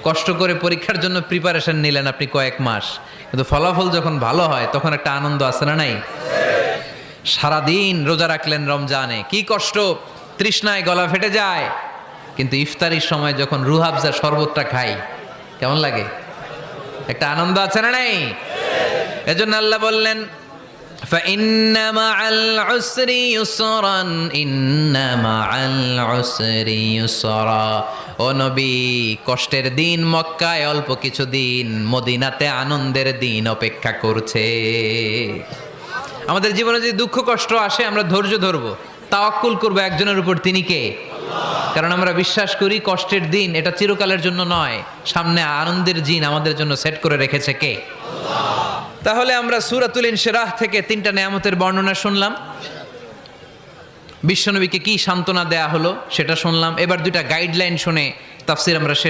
কষ্ট করে পরীক্ষার জন্য প্রিপারেশন নিলেন আপনি কয়েক মাস, কিন্তু ফলাফল যখন ভালো হয় তখন একটা আনন্দ আছে না নাই? সারাদিন রোজা রাখলেন রমজানে, কি কষ্ট, তৃষ্ণায় গলা ফেটে যায়, কিন্তু ইফতারির সময় যখন রুহাবজা শরবতটা খাই কেমন লাগে? একটা আনন্দ আছে না নাই? এজন্য আল্লাহ বললেন فإن مع العسر يسرا إن مع العسر يسرا। ও নবী, কষ্টের দিন মক্কায় অল্প কিছু দিন, মদিনাতে আনন্দের দিন অপেক্ষা করছে। আমাদের জীবনে যদি দুঃখ কষ্ট আসে আমরা ধৈর্য ধরবো, তাওয়াক্কুল করবো একজনের উপর, তিনি কে? কারণ আমরা বিশ্বাস করি কষ্টের দিন এটা চিরকালের জন্য নয়, সামনে আনন্দের দিন আমাদের জন্য সেট করে রেখেছে কে? তাহলে আমরা সূরাতুল ইনশিরাহ থেকে 3টা নেয়ামতের বর্ণনা শুনলাম, বিশ্বনবীকে কি সান্ত্বনা দেয়া হলো সেটা শুনলাম। এবার 2টা গাইডলাইন শুনে তাফসীর আমরা শেষ